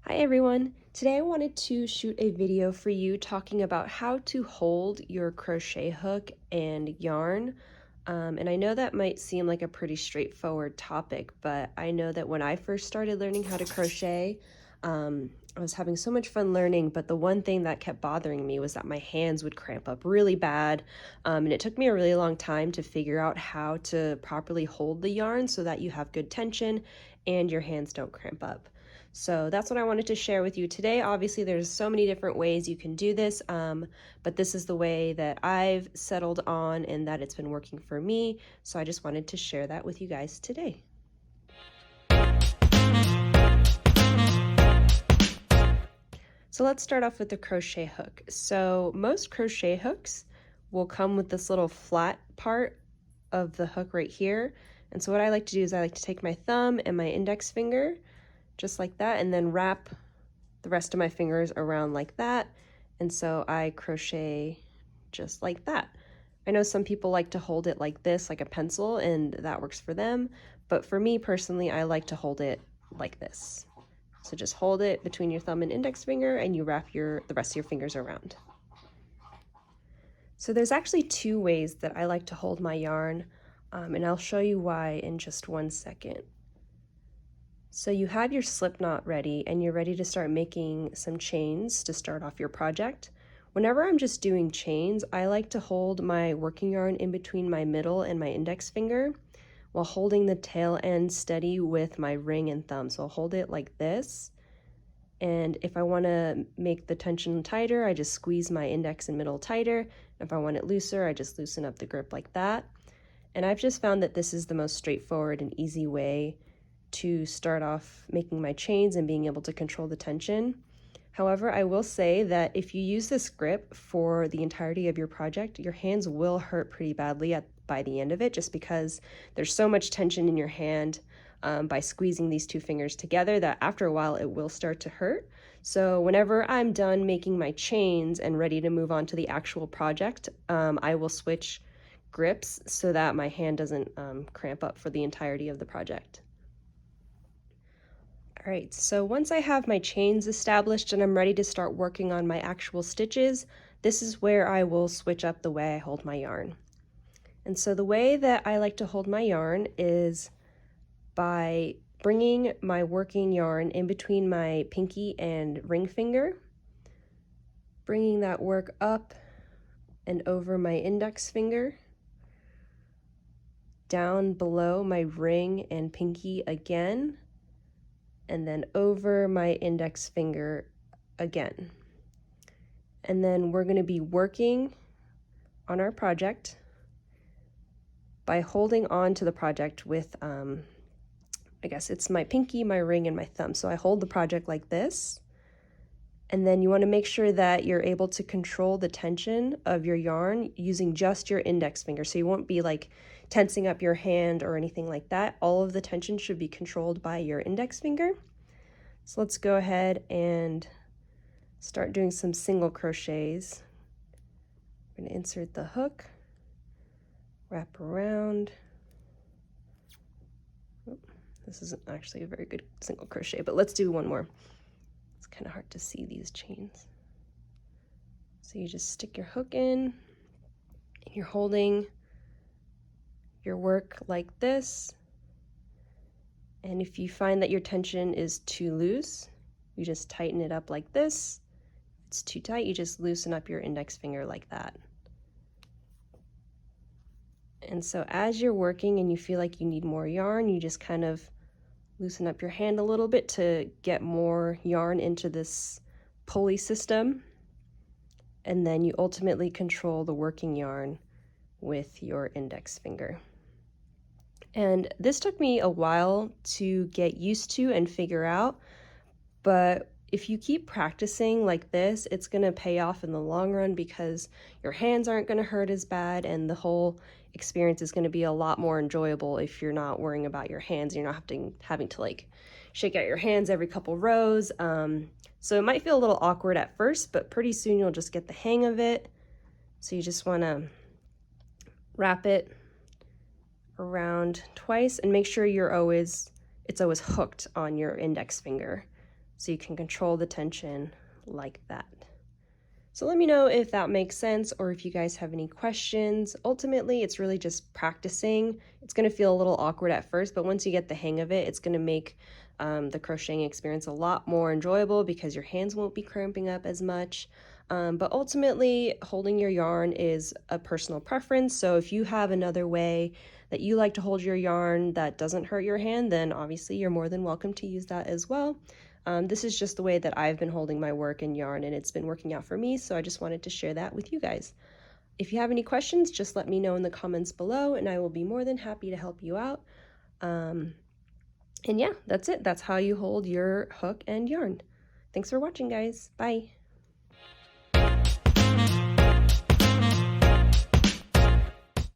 Hi everyone! Today I wanted to shoot a video for you talking about how to hold your crochet hook and yarn. And I know that might seem like a pretty straightforward topic, but I know that when I first started learning how to crochet, I was having so much fun learning, but the one thing that kept bothering me was that my hands would cramp up really bad. And it took me a really long time to figure out how to properly hold the yarn so that you have good tension and your hands don't cramp up. So that's what I wanted to share with you today. Obviously, there's so many different ways you can do this, but this is the way that I've settled on and that it's been working for me. So I just wanted to share that with you guys today. So let's start off with the crochet hook. So most crochet hooks will come with this little flat part of the hook right here. And so what I like to do is I like to take my thumb and my index finger just like that, and then wrap the rest of my fingers around like that. And so I crochet just like that. I know some people like to hold it like this, like a pencil, and that works for them. But for me personally, I like to hold it like this. So just hold it between your thumb and index finger and you wrap the rest of your fingers around. So there's actually two ways that I like to hold my yarn, and I'll show you why in just one second. So you have your slip knot ready and you're ready to start making some chains to start off your project. Whenever I'm just doing chains, I like to hold my working yarn in between my middle and my index finger while holding the tail end steady with my ring and thumb. So I'll hold it like this. And if I want to make the tension tighter, I just squeeze my index and middle tighter. If I want it looser, I just loosen up the grip like that. And I've just found that this is the most straightforward and easy way to start off making my chains and being able to control the tension. However, I will say that if you use this grip for the entirety of your project, your hands will hurt pretty badly by the end of it, just because there's so much tension in your hand by squeezing these two fingers together that after a while it will start to hurt. So whenever I'm done making my chains and ready to move on to the actual project, I will switch grips so that my hand doesn't cramp up for the entirety of the project. All right, so once I have my chains established and I'm ready to start working on my actual stitches, this is where I will switch up the way I hold my yarn. And so the way that I like to hold my yarn is by bringing my working yarn in between my pinky and ring finger, bringing that work up and over my index finger, down below my ring and pinky again, and then over my index finger again. And then we're going to be working on our project by holding on to the project with, I guess it's my pinky, my ring, and my thumb. So I hold the project like this, and then you want to make sure that you're able to control the tension of your yarn using just your index finger. So you won't be like tensing up your hand or anything like that. All of the tension should be controlled by your index finger. So let's go ahead and start doing some single crochets. I'm going to insert the hook, wrap around. Oh, this isn't actually a very good single crochet, but let's do one more. It's kind of hard to see these chains. So you just stick your hook in, and you're holding your work like this. And if you find that your tension is too loose, you just tighten it up like this. If it's too tight, you just loosen up your index finger like that. And so as you're working and you feel like you need more yarn, you just kind of loosen up your hand a little bit to get more yarn into this pulley system. And then you ultimately control the working yarn with your index finger. And this took me a while to get used to and figure out, but if you keep practicing like this, it's going to pay off in the long run because your hands aren't going to hurt as bad and the whole experience is going to be a lot more enjoyable if you're not worrying about your hands. You're not having to like shake out your hands every couple rows. So it might feel a little awkward at first, but pretty soon you'll just get the hang of it. So you just want to wrap it around twice and make sure it's always hooked on your index finger. so you can control the tension like that. So let me know if that makes sense or if you guys have any questions. Ultimately, it's really just practicing. It's going to feel a little awkward at first, but once you get the hang of it, it's going to make the crocheting experience a lot more enjoyable because your hands won't be cramping up as much. But ultimately, holding your yarn is a personal preference. So if you have another way that you like to hold your yarn that doesn't hurt your hand, then obviously you're more than welcome to use that as well. This is just the way that I've been holding my work in yarn, and it's been working out for me, so I just wanted to share that with you guys. If you have any questions, just let me know in the comments below, and I will be more than happy to help you out. And yeah, that's it. That's how you hold your hook and yarn. Thanks for watching, guys. Bye.